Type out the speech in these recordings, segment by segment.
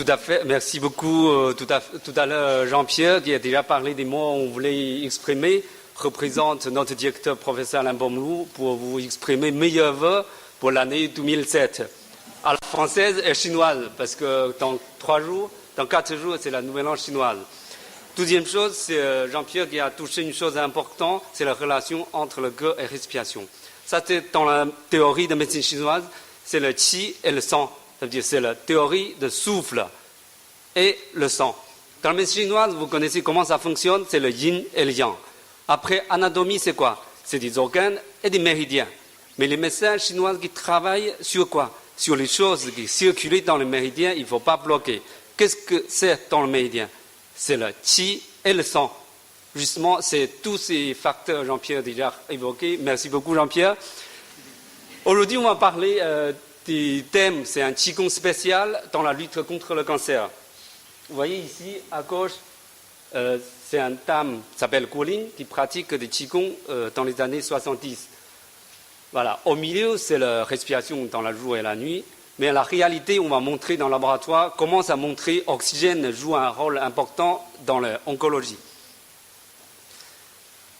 Tout à fait. Merci beaucoup. Tout à l'heure, Jean-Pierre, qui a déjà parlé des mots qu'on voulait exprimer, représente notre directeur, professeur Alain Bomlou, pour vous exprimer meilleurs vœux pour l'année 2007. À la française et chinoise, parce que dans 4 jours, c'est la nouvelle an chinoise. Deuxième chose, c'est Jean-Pierre qui a touché une chose importante, c'est la relation entre le cœur et la respiration. Ça, c'est dans la théorie de médecine chinoise, c'est le qi et le sang. C'est-à-dire c'est la théorie de souffle et le sang. Dans la médecine chinoise, vous connaissez comment ça fonctionne, c'est le yin et le yang. Après, anatomie, c'est quoi? C'est des organes et des méridiens. Mais les médecins chinois qui travaillent sur quoi? Sur les choses qui circulent dans le méridien, il ne faut pas bloquer. Qu'est-ce que c'est dans le méridien? C'est le qi et le sang. Justement, c'est tous ces facteurs, Jean-Pierre a déjà évoqués. Merci beaucoup, Jean-Pierre. Aujourd'hui, on va parler des thèmes. C'est un qigong spécial dans la lutte contre le cancer. Vous voyez ici, à gauche, c'est un dame qui s'appelle Guolin, qui pratique des qigong dans les années 70. Voilà. Au milieu, c'est la respiration dans le jour et la nuit. Mais la réalité, on va montrer dans le laboratoire comment ça montrer l'oxygène joue un rôle important dans l'oncologie.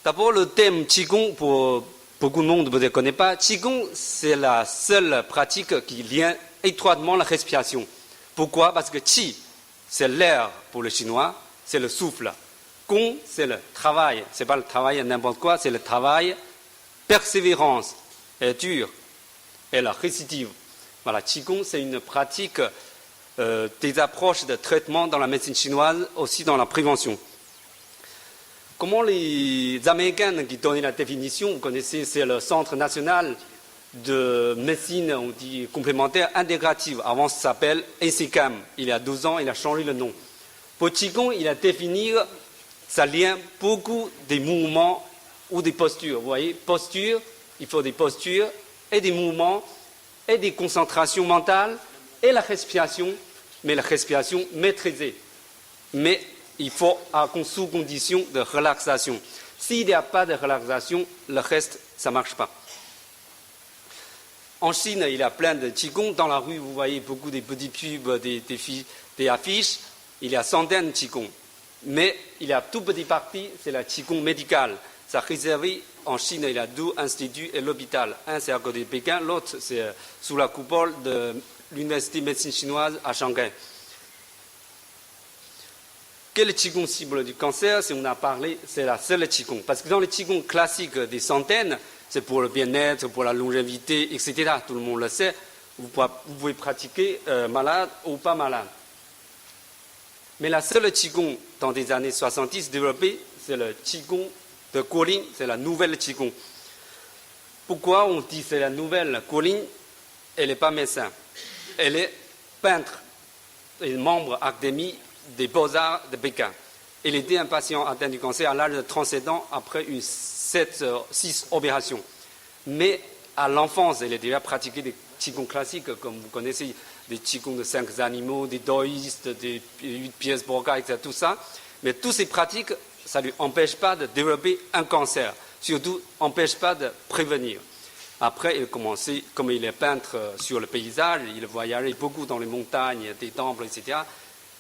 D'abord, le thème qigong, pour beaucoup de monde ne connaît pas. Qigong, c'est la seule pratique qui lie étroitement la respiration. Pourquoi? Parce que qi, c'est l'air pour le chinois, c'est le souffle. Gong, c'est le travail. Ce n'est pas le travail n'importe quoi, c'est le travail, persévérance et dur, et la récidive. Voilà, qigong, c'est une pratique des approches de traitement dans la médecine chinoise, aussi dans la prévention. Comment les Américains qui donnaient la définition, vous connaissez, c'est le Centre national de médecine, on dit complémentaire intégrative. Avant, ça s'appelle ECCAM. Il y a 12 ans, il a changé le nom. Pour qigong, il a défini, ça lien beaucoup des mouvements ou des postures. Vous voyez, posture, il faut des postures et des mouvements et des concentrations mentales et la respiration, mais la respiration maîtrisée. Mais il faut sous condition de relaxation. S'il n'y a pas de relaxation, le reste, ça ne marche pas. En Chine, il y a plein de qigong. Dans la rue, vous voyez beaucoup des petits pubs, des affiches. Il y a centaines de qigong. Mais il y a toute petite partie, c'est la qigong médicale. Ça réservé, en Chine, il y a 2 instituts et l'hôpital. Un, c'est à côté de Pékin. L'autre, c'est sous la coupole de l'Université de médecine chinoise à Shanghai. Quel qigong cible du cancer? Si on a parlé, c'est la seule qigong. Parce que dans les qigong classiques des centaines, c'est pour le bien-être, pour la longévité, etc. Tout le monde le sait. Vous pouvez pratiquer malade ou pas malade. Mais la seule qigong dans les années 70 développée, c'est le qigong de Guolin, c'est la nouvelle qigong. Pourquoi on dit c'est la nouvelle? Guolin, elle n'est pas médecin. Elle est peintre et membre académique des Beaux-Arts de Pékin. Elle était un patient atteint du cancer à l'âge de 37 ans après une 6 opérations. Mais à l'enfance, elle a déjà pratiqué des qigong classiques, comme vous connaissez, des qigong de 5 animaux, des taoïstes, des 8 pièces Borga, etc. Tout ça. Mais toutes ces pratiques, ça ne lui empêche pas de développer un cancer. Surtout, n'empêche pas de prévenir. Après, il a commencé, comme il est peintre sur le paysage, il voyageait beaucoup dans les montagnes, des temples, etc.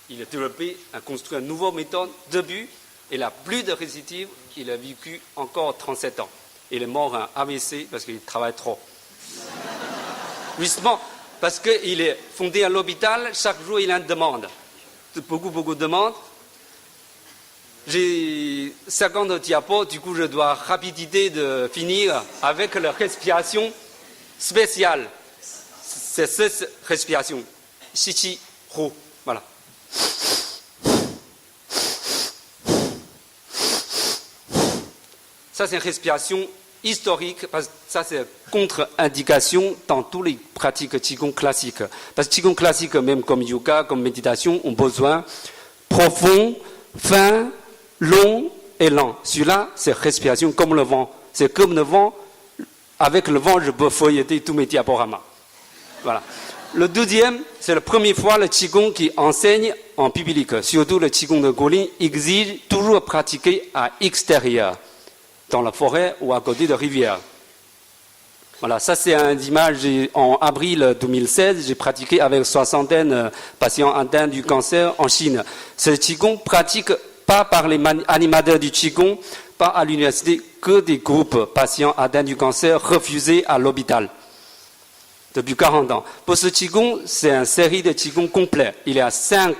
Il a développé, a construit une nouvelle méthode. Début, il a plus de récidive, il a vécu encore 37 ans. Il est mort en AVC parce qu'il travaille trop. Justement, parce qu'il est fondé à l'hôpital, chaque jour il a une demande. Beaucoup de demandes. J'ai 50 diapos, du coup je dois rapidité de finir avec la respiration spéciale. C'est cette respiration. Shichi, Hu. Voilà. Ça, c'est une respiration historique, parce que ça, c'est contre-indication dans toutes les pratiques qigong classiques. Parce que qigong classique, même comme yoga, comme méditation, ont besoin profond, fin, long et lent. Celui-là, c'est respiration comme le vent. C'est comme le vent. Avec le vent, je peux feuilleter tous mes diaporamas. Voilà. Le deuxième, c'est la première fois le qigong qui enseigne en public. Surtout le qigong de Guolin exige toujours pratiquer à l'extérieur, dans la forêt ou à côté de rivières. Voilà, ça c'est une image en avril 2016. J'ai pratiqué avec 60 patients atteints du cancer en Chine. Ce Qigong pratique pas par les animateurs du Qigong, pas à l'université, que des groupes patients atteints du cancer refusés à l'hôpital depuis 40 ans. Pour ce Qigong, c'est une série de Qigong complets. Il y a 5,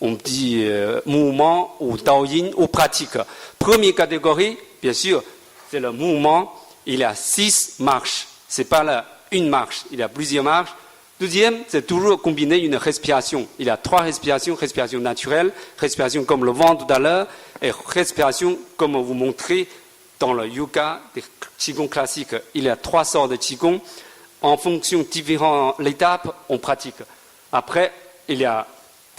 on dit, mouvements ou Daoyin ou pratiques. Première catégorie, bien sûr, c'est le mouvement. Il y a 6 marches. Ce n'est pas une marche, il y a plusieurs marches. Deuxième, c'est toujours combiner une respiration. Il y a 3 respirations, respiration naturelle, respiration comme le vent tout à l'heure, et respiration comme vous montrez dans le yoga des Qigong classiques. Il y a 3 sortes de Qigong. En fonction de différentes étapes, on pratique. Après, il y a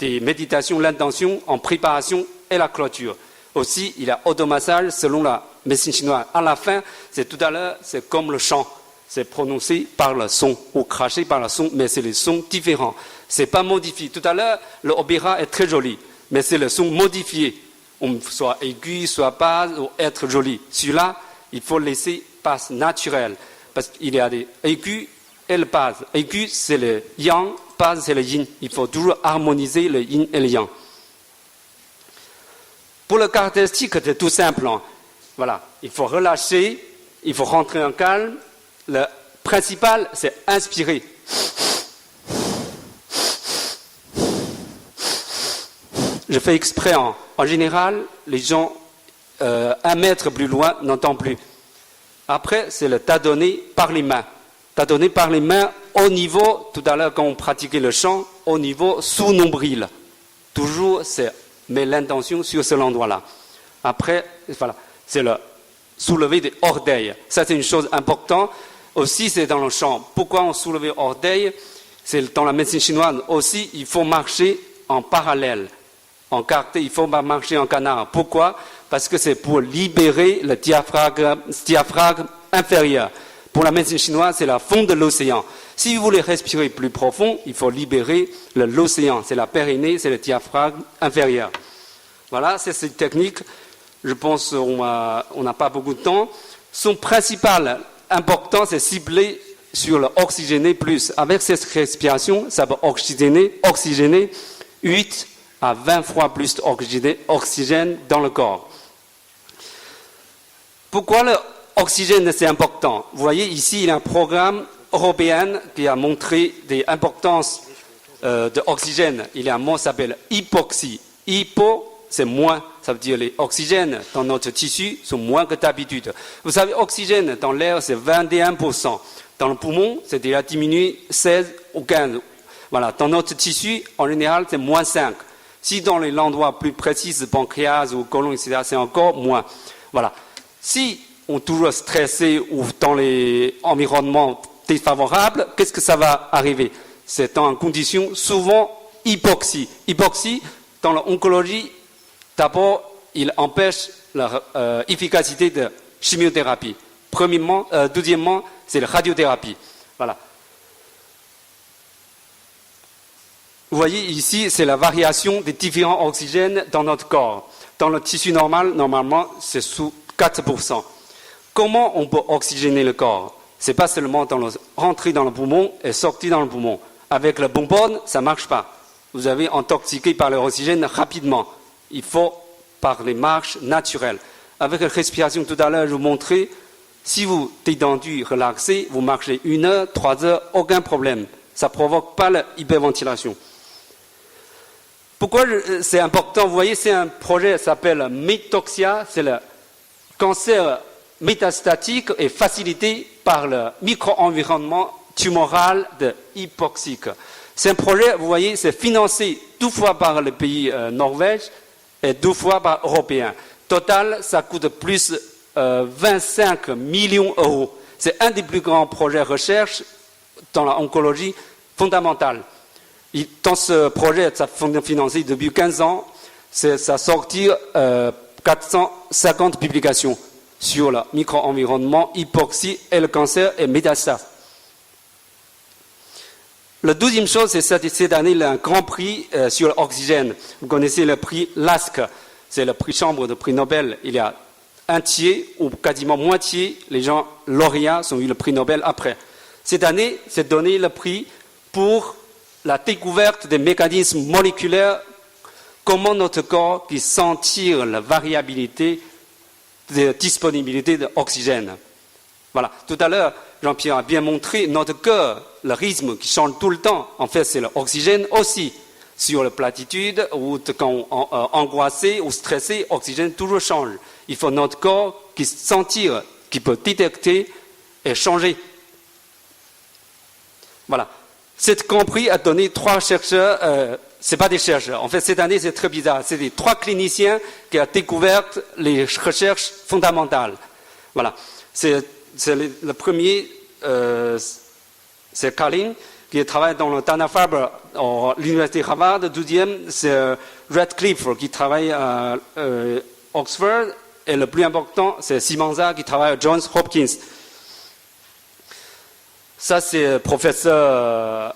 des méditations, l'intention en préparation et la clôture. Aussi, il y a automassage selon la médecine chinoise. À la fin, c'est tout à l'heure, c'est comme le chant. C'est prononcé par le son ou craché par le son, mais c'est les sons différents. C'est pas modifié. Tout à l'heure, le opéra est très joli, mais c'est le son modifié. Soit aigu, soit basse, ou être joli. Celui-là, il faut laisser passe naturel. Parce qu'il y a des aigus et le basse. Aigu, c'est le yang, basse, c'est le yin. Il faut toujours harmoniser le yin et le yang. Pour le caractéristique, c'est tout simple. Voilà, il faut relâcher, il faut rentrer en calme. Le principal, c'est inspirer. Je fais exprès. En général, les gens, 1 mètre plus loin, n'entendent plus. Après, c'est le tâtonner par les mains. Tâtonner par les mains au niveau, tout à l'heure quand on pratiquait le chant, au niveau sous nombril. Toujours, c'est mettre l'intention sur cet endroit-là. Après, voilà, c'est le soulever des orteils. Ça, c'est une chose importante. Aussi, c'est dans le chant. Pourquoi on soulève les orteils? C'est dans la médecine chinoise. Aussi, il faut marcher en parallèle. En carté, il faut marcher en canard. Pourquoi? Parce que c'est pour libérer le diaphragme inférieur. Pour la médecine chinoise, c'est la fond de l'océan. Si vous voulez respirer plus profond, il faut libérer l'océan. C'est la périnée, c'est le diaphragme inférieur. Voilà, c'est cette technique. Je pense qu'on n'a pas beaucoup de temps. Son principal important, c'est cibler sur l'oxygéné plus. Avec cette respiration, ça va oxygéner 8 à 20 fois plus d'oxygène dans le corps. Pourquoi l'oxygène c'est important? Vous voyez ici, il y a un programme européen qui a montré des importances de l'oxygène. Il y a un mot qui s'appelle hypoxie. Hypo, c'est moins. Ça veut dire les oxygènes dans notre tissu sont moins que d'habitude. Vous savez, l'oxygène dans l'air, c'est 21%. Dans le poumon, c'est déjà diminué 16 ou 15. Voilà. Dans notre tissu, en général, c'est moins 5. Si dans les endroits plus précis, pancréas ou côlon, etc., c'est encore moins. Voilà. Si on est toujours stressé ou dans les environnements défavorables, qu'est-ce que ça va arriver? C'est en condition souvent hypoxie. Hypoxie, dans l'oncologie, d'abord, il empêche l'efficacité de chimiothérapie. Deuxièmement, c'est la radiothérapie. Voilà. Vous voyez ici, c'est la variation des différents oxygènes dans notre corps. Dans le tissu normal, normalement, c'est sous 4%. Comment on peut oxygéner le corps? Ce n'est pas seulement rentrer dans le poumon et sortir dans le poumon. Avec la bonbonne, ça ne marche pas. Vous avez intoxiqué par l'oxygène rapidement. Il faut par les marches naturelles. Avec la respiration, tout à l'heure, je vous montrais, si vous êtes détendu, relaxé, vous marchez 1 heure, 3 heures, aucun problème. Ça ne provoque pas l'hyperventilation. Pourquoi c'est important? Vous voyez, c'est un projet qui s'appelle Métoxia. C'est le cancer métastatique et facilité par le micro-environnement tumoral de hypoxique. C'est un projet, vous voyez, c'est financé 2 fois par le pays Norvège et 2 fois par Européens. Total, ça coûte plus 25 millions d'euros. C'est un des plus grands projets de recherche dans l'oncologie fondamentale. Dans ce projet, ça est financé depuis 15 ans, ça sortir 450 publications sur le micro-environnement, hypoxie et le cancer et métastase. La deuxième chose, c'est cette année, il y a un grand prix sur l'oxygène. Vous connaissez le prix LASK, c'est le prix chambre de prix Nobel. Il y a un tiers ou quasiment moitié, les gens lauréats ont eu le prix Nobel après. Cette année, c'est donné le prix pour la découverte des mécanismes moléculaires, comment notre corps qui sentir la variabilité de disponibilité d'oxygène. Voilà. Tout à l'heure, Jean-Pierre a bien montré notre cœur, le rythme qui change tout le temps. En fait, c'est l'oxygène aussi. Sur la platitude, ou quand on est angoissé ou stressé, l'oxygène toujours change. Il faut notre corps qui sentir, qui peut détecter et changer. Voilà. Cette compris a donné 3 chercheurs, c'est pas des chercheurs. En fait, cette année, c'est très bizarre. C'est des 3 cliniciens qui ont découvert les recherches fondamentales. Voilà. C'est le premier, c'est Colin, qui travaille dans le Dana-Farber à l'université Harvard. Le deuxième, c'est Radcliffe, qui travaille à Oxford. Et le plus important, c'est Simonza, qui travaille à Johns Hopkins. Ça, c'est le professeur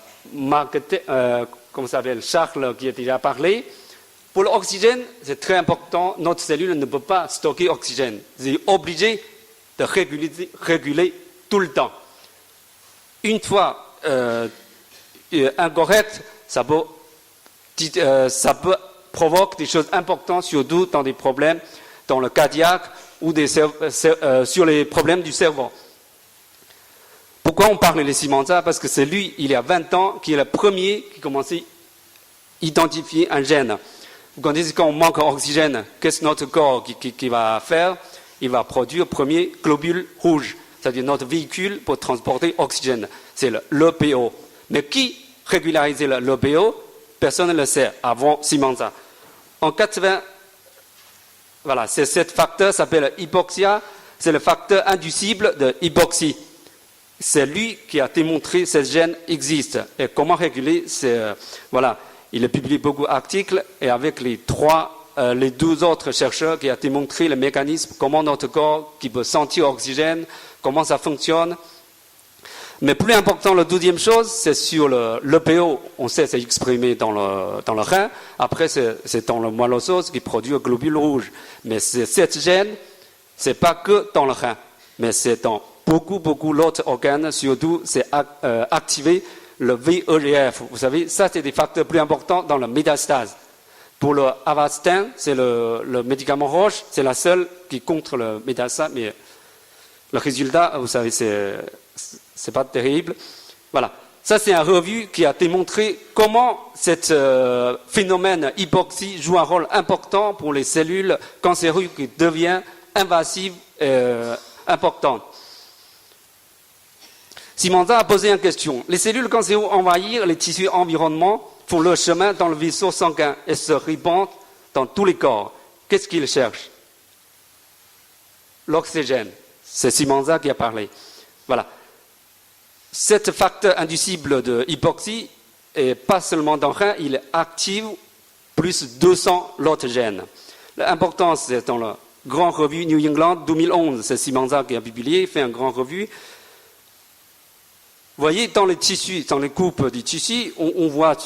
Charles qui a déjà parlé. Pour l'oxygène, c'est très important. Notre cellule ne peut pas stocker l'oxygène. C'est obligé de réguler tout le temps. Une fois incorrect, ça peut provoquer des choses importantes, surtout dans des problèmes dans le cardiaque ou sur les problèmes du cerveau. Pourquoi on parle de Simonza? Parce que c'est lui, il y a 20 ans, qui est le premier qui a commencé à identifier un gène. Vous connaissez quand on manque d'oxygène, qu'est-ce que notre corps qui va faire? Il va produire le premier globule rouge, c'est-à-dire notre véhicule pour transporter l'oxygène. C'est l'EPO. Mais qui régularisait l'EPO? Personne ne le sait avant Simonza. En 80, voilà, c'est ce facteur s'appelle hypoxia, c'est le facteur inducible de hypoxie. C'est lui qui a démontré que ce gène existe. Et comment réguler? Voilà, il a publié beaucoup d'articles et avec les 12 autres chercheurs qui ont démontré le mécanisme, comment notre corps qui peut sentir l'oxygène, comment ça fonctionne. Mais plus important, la deuxième chose, c'est sur l'EPO. On sait c'est exprimé dans le rein. Après, c'est dans le moelle osseuse qui produit le globule rouge. Mais cette gène, c'est pas que dans le rein, mais c'est dans beaucoup d'autres organes. Surtout, c'est activer le VEGF. Vous savez, ça, c'est des facteurs plus importants dans la métastase. Pour le Avastin, c'est le médicament roche, c'est la seule qui contre le métastase, mais le résultat, vous savez, c'est pas terrible. Voilà. Ça, c'est une revue qui a démontré comment ce phénomène hypoxie joue un rôle important pour les cellules cancéreuses qui deviennent invasives et importantes. Simonza a posé une question. Les cellules cancéreuses envahissent les tissus environnants, font leur chemin dans le vaisseau sanguin et se répandent dans tous les corps. Qu'est-ce qu'ils cherchent? L'oxygène. C'est Simonza qui a parlé. Voilà. Cet facteur inducible de hypoxie, et pas seulement dans le rein, il active plus 200 autres gènes. L'importance, c'est dans la grande revue New England 2011, c'est Simonza qui a publié, fait une grande revue. Vous voyez, dans les tissus, dans les coupes du tissu, on voit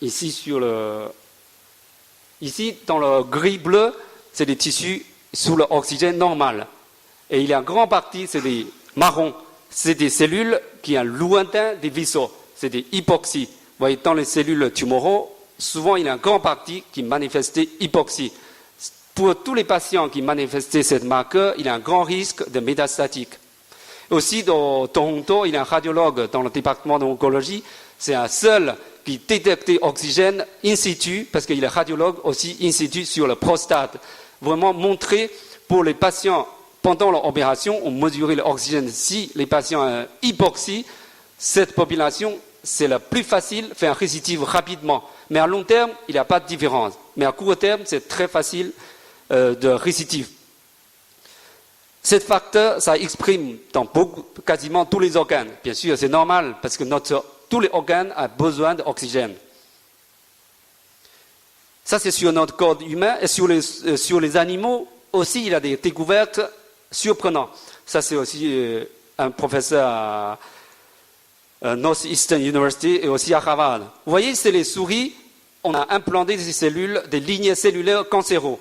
ici dans le gris-bleu, c'est des tissus sous l'oxygène normal. Et il y a une grande partie, c'est des marrons. C'est des cellules qui sont lointains des vaisseaux. C'est des hypoxies. Vous voyez, dans les cellules tumoraux, souvent, il y a une grande partie qui manifeste hypoxie. Pour tous les patients qui manifestent cette marqueur, il y a un grand risque de métastatique. Aussi, dans Toronto, il y a un radiologue dans le département d'oncologie. C'est un seul qui détecte l'oxygène in situ, parce qu'il est radiologue aussi in situ sur la prostate. Vraiment montrer pour les patients, pendant l'opération, on mesurait l'oxygène. Si les patients ont hypoxie, cette population, c'est la plus facile, fait un récidive rapidement. Mais à long terme, il n'y a pas de différence. Mais à court terme, c'est très facile de récidive. Ce facteur, ça exprime dans quasiment tous les organes. Bien sûr, c'est normal, parce que tous les organes ont besoin d'oxygène. Ça, c'est sur notre corps humain. Et sur les animaux, aussi, il y a des découvertes surprenantes. Ça, c'est aussi un professeur à Northeastern University et aussi à Harvard. Vous voyez, c'est les souris. On a implanté des cellules, des lignes cellulaires cancéreuses.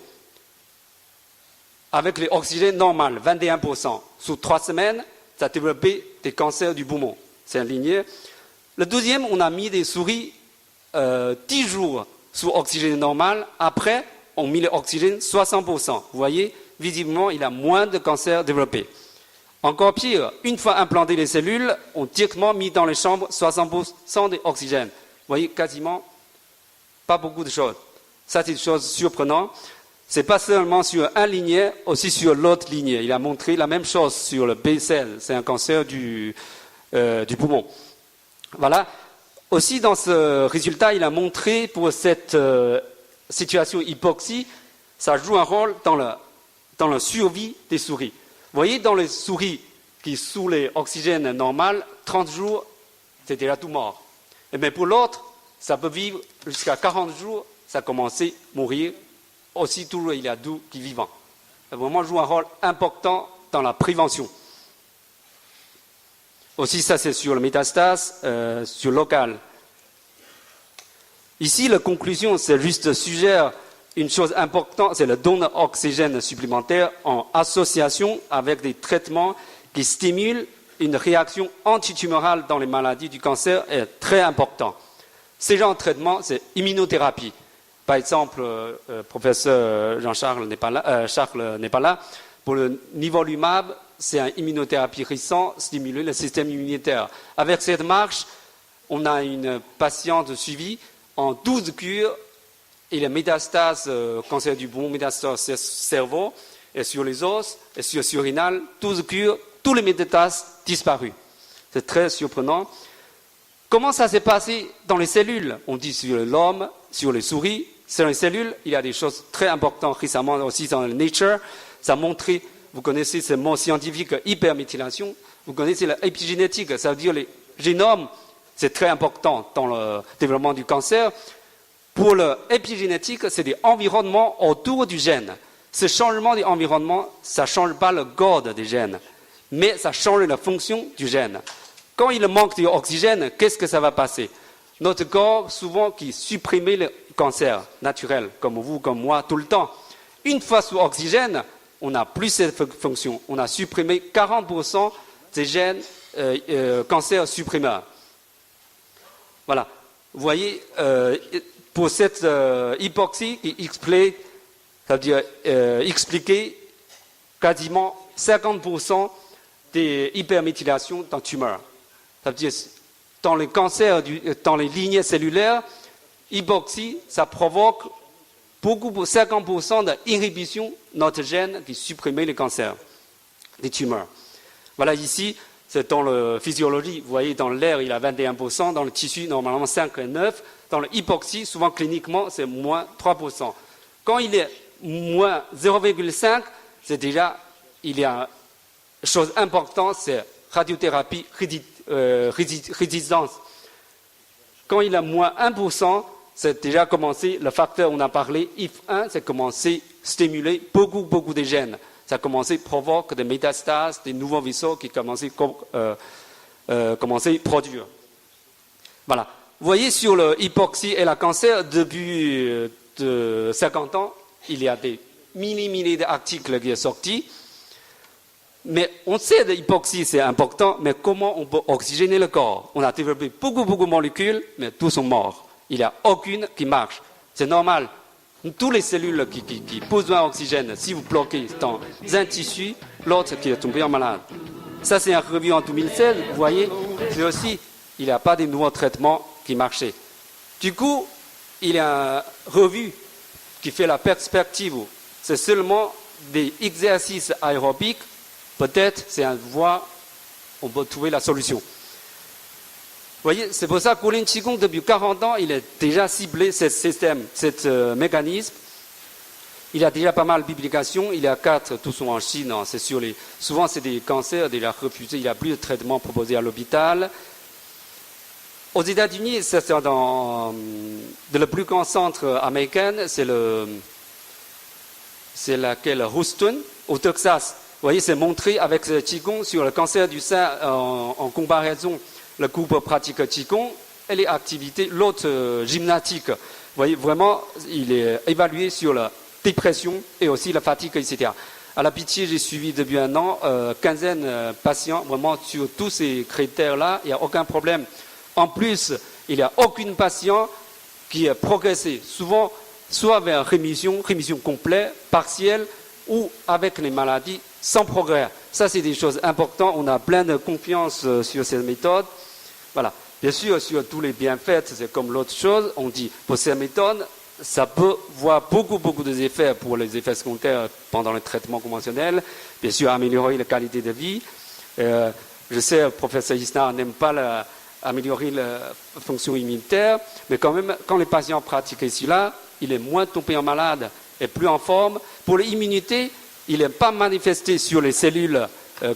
avec l'oxygène normal, 21%. Sous 3 semaines, ça a développé des cancers du poumon. C'est aligné. Le deuxième, on a mis des souris 10 jours sous oxygène normal. Après, on a mis l'oxygène 60%. Vous voyez, visiblement, il a moins de cancers développés. Encore pire, une fois implanté les cellules, on a directement mis dans les chambres 60% d'oxygène. Vous voyez, quasiment pas beaucoup de choses. Ça, c'est une chose surprenante. Ce n'est pas seulement sur un lignée, aussi sur l'autre lignée. Il a montré la même chose sur le B-cell. C'est un cancer du poumon. Voilà. Aussi, dans ce résultat, il a montré pour cette situation hypoxie, ça joue un rôle dans la survie des souris. Vous voyez, dans les souris qui sous l'oxygène normal, 30 jours, c'est déjà tout mort. Mais pour l'autre, ça peut vivre jusqu'à 40 jours, ça a commencé à mourir. Aussi, toujours, il y a deux qui vivent. Ça vraiment joue un rôle important dans la prévention. Aussi, ça c'est sur le métastase, sur local. Ici, la conclusion, c'est juste suggère une chose importante, c'est le don d'oxygène supplémentaire en association avec des traitements qui stimulent une réaction antitumorale dans les maladies du cancer est très important. Ces genres de traitements, c'est immunothérapie. Par exemple, professeur Jean-Charles n'est pas là, Charles n'est pas là. Pour le nivolumab, c'est une immunothérapie récente, stimuler le système immunitaire. Avec cette marche, on a une patiente suivie en 12 cures et les métastases, cancer du poumon, métastases cerveau, et sur les os, et sur le surrénal, 12 cures, tous les métastases disparus. C'est très surprenant. Comment ça s'est passé dans les cellules? On dit sur l'homme, sur les souris. Sur les cellules, il y a des choses très importantes récemment aussi dans le Nature. Ça a montré, vous connaissez ce mot scientifique, hyperméthylation. Vous connaissez l'épigénétique, ça veut dire les génomes. C'est très important dans le développement du cancer. Pour l'épigénétique, c'est des environnements autour du gène. Ce changement d'environnement, ça ne change pas le code des gènes, mais ça change la fonction du gène. Quand il manque d'oxygène, qu'est-ce que ça va passer? Notre corps, souvent, qui supprime le cancer naturel, comme vous, comme moi, tout le temps. Une fois sous oxygène, on n'a plus cette fonction. On a supprimé 40% des gènes cancer supprimeurs. Voilà. Vous voyez, pour cette hypoxie qui explique, ça veut dire expliquer quasiment 50% des hyperméthylations dans tumeur. Ça veut dire dans les cancers, dans les lignées cellulaires, hypoxie, ça provoque beaucoup, 50% d'inhibition de notre gène qui supprime les cancers, les tumeurs. Voilà, ici, c'est dans la physiologie. Vous voyez, dans l'air, il y a 21%, dans le tissu, normalement 5 et 9%. Dans l'hypoxie, souvent cliniquement, c'est moins 3%. Quand il est moins 0,5, c'est déjà, il y a une chose importante, c'est radiothérapie résistance. Quand il a moins 1%, c'est déjà commencé, le facteur, on a parlé, IF1, c'est commencé à stimuler beaucoup de gènes. Ça a commencé à provoquer des métastases, des nouveaux vaisseaux qui commençaient à produire. Voilà. Vous voyez, sur l'hypoxie et le cancer, depuis 50 ans, il y a des milliers d'articles qui sont sortis. Mais on sait que l'hypoxie, c'est important, mais comment on peut oxygéner le corps? On a développé beaucoup de molécules, mais tous sont morts. Il n'y a aucune qui marche. C'est normal. Toutes les cellules qui ont besoin d'oxygène, si vous bloquez dans un tissu, l'autre qui est tombé en malade. Ça, c'est un revue en 2016, vous voyez. Mais aussi, il n'y a pas de nouveaux traitements qui marchaient. Du coup, il y a une revue qui fait la perspective. C'est seulement des exercices aérobiques. Peut-être, c'est une voie, on peut trouver la solution. Vous voyez, c'est pour ça que Colin Qigong, depuis 40 ans, il a déjà ciblé ce système, ce mécanisme. Il a déjà pas mal de publications. Il y a 4, tous sont en Chine. Hein, c'est sur souvent, c'est des cancers déjà refusés. Il n'y a plus de traitement proposé à l'hôpital. Aux États-Unis, c'est dans le plus grand centre américain, c'est laquelle Houston, au Texas. Vous voyez, c'est montré avec le Qigong sur le cancer du sein en comparaison le groupe pratique Qigong et les activités, l'autre gymnastique. Vous voyez, vraiment, il est évalué sur la dépression et aussi la fatigue, etc. À la Pitié, j'ai suivi depuis un an quinzaine de patients, vraiment sur tous ces critères-là, il n'y a aucun problème. En plus, il n'y a aucun patient qui a progressé, souvent soit vers rémission complète, partielle, ou avec les maladies sans progrès. Ça, c'est des choses importantes. On a plein de confiance sur cette méthode. Voilà. Bien sûr, sur tous les bienfaits, c'est comme l'autre chose. On dit, pour cette méthode, ça peut voir beaucoup d'effets pour les effets secondaires pendant le traitement conventionnel. Bien sûr, améliorer la qualité de vie. Je sais, le professeur Isnard n'aime pas améliorer la fonction immunitaire, mais quand même, quand les patients pratiquent cela, il est moins tombé en malade et plus en forme. Pour l'immunité, il n'est pas manifesté sur les cellules,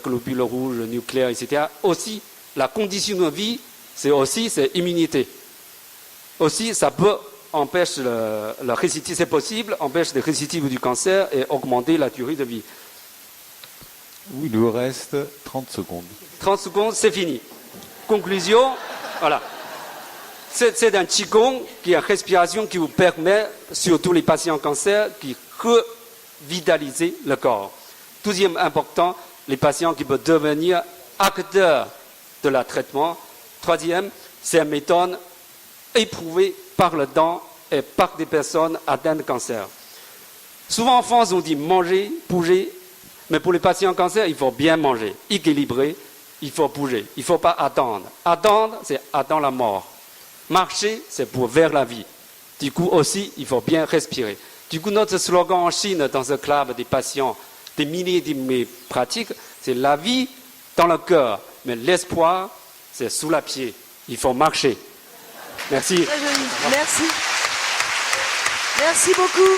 globules rouges, nucléaires, etc. Aussi, la condition de vie, c'est immunité. Aussi, ça peut empêcher la récidive, c'est possible, empêcher les récidives du cancer et augmenter la durée de vie. Il nous reste 30 secondes. 30 secondes, c'est fini. Conclusion, voilà. C'est un qigong qui est une respiration qui vous permet, surtout les patients cancer, qui revitaliser le corps. Deuxième important, les patients qui peuvent devenir acteurs de la traitement. Troisième, c'est une méthode éprouvée par le temps et par des personnes atteintes de cancer. Souvent en France, on dit manger, bouger, mais pour les patients cancer, il faut bien manger, équilibrer, il faut bouger, il ne faut pas attendre. Attendre, c'est attendre la mort. Marcher, c'est pour vers la vie. Du coup aussi, il faut bien respirer. Du coup, notre slogan en Chine, dans ce club des patients, des milliers de pratiques, c'est la vie dans le cœur, mais l'espoir, c'est sous la pied. Il faut marcher. Merci. Très joli. Merci. Merci beaucoup.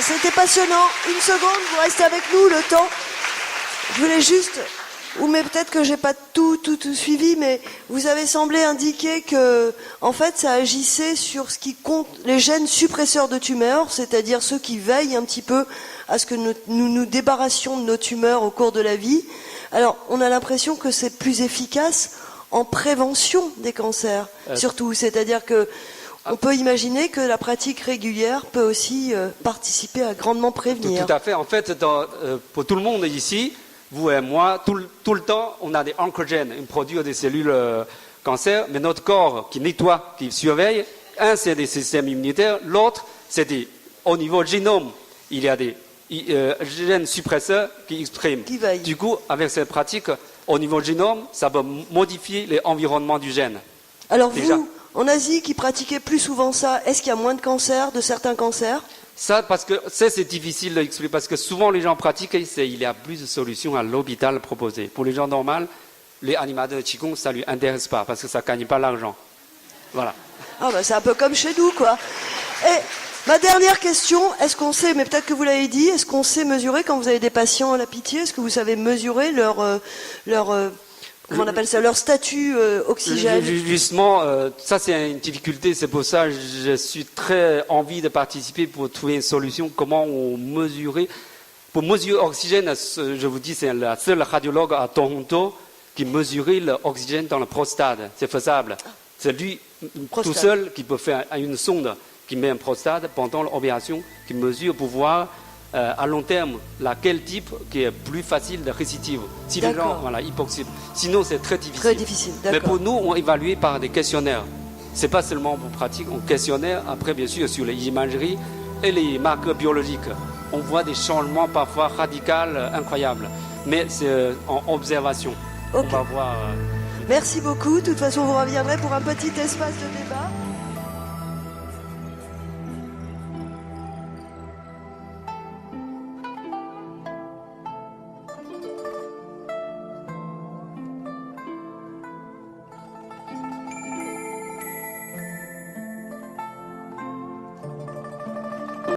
C'était passionnant. Une seconde, vous restez avec nous le temps. Je voulais juste, mais peut-être que j'ai pas tout suivi, mais vous avez semblé indiquer que, en fait, ça agissait sur ce qui compte les gènes suppresseurs de tumeurs, c'est-à-dire ceux qui veillent un petit peu à ce que nous nous débarrassions de nos tumeurs au cours de la vie. Alors, on a l'impression que c'est plus efficace en prévention des cancers, surtout. C'est-à-dire que on peut imaginer que la pratique régulière peut aussi participer à grandement prévenir. Tout à fait. En fait, pour tout le monde ici, vous et moi, tout le temps, on a des oncogènes, on produit des cellules cancer, mais notre corps qui nettoie, qui surveille, un, c'est des systèmes immunitaires, l'autre, c'est au niveau génome, il y a des gènes suppresseurs qui expriment. Qui veillent. Du coup, avec cette pratique, au niveau génome, ça peut modifier l'environnement du gène. Alors déjà. vous, en Asie, qui pratiquez plus souvent ça, est-ce qu'il y a moins de cancers, de certains cancers? Ça, parce que c'est difficile d'expliquer, parce que souvent les gens pratiquent, il y a plus de solutions à l'hôpital proposées. Pour les gens normaux, les animateurs de Qigong, ça ne lui intéresse pas, parce que ça ne gagne pas l'argent. Voilà. Ah ben c'est un peu comme chez nous, quoi. Et ma dernière question, est-ce qu'on sait, mais peut-être que vous l'avez dit, est-ce qu'on sait mesurer quand vous avez des patients à la Pitié, est-ce que vous savez mesurer leur comment on appelle ça, leur statut oxygène? Justement, ça c'est une difficulté, c'est pour ça que je suis très envie de participer pour trouver une solution, comment on mesurer. Pour mesurer l'oxygène, je vous dis, c'est la seule radiologue à Toronto qui mesurait l'oxygène dans la prostate. C'est faisable. C'est lui tout seul qui peut faire une sonde qui met un prostate pendant l'opération, qui mesure pour voir à long terme quel type qui est plus facile de récidive. Si les gens, voilà, hypoxybe. Sinon, c'est très difficile. Très difficile, mais pour nous, on évalue par des questionnaires. C'est pas seulement pour pratique, on questionnaire. Après, bien sûr, sur les imageries et les marqueurs biologiques, on voit des changements parfois radicaux, incroyables. Mais c'est en observation. Okay. On va voir. Merci beaucoup. De toute façon, vous reviendrez pour un petit espace de débat.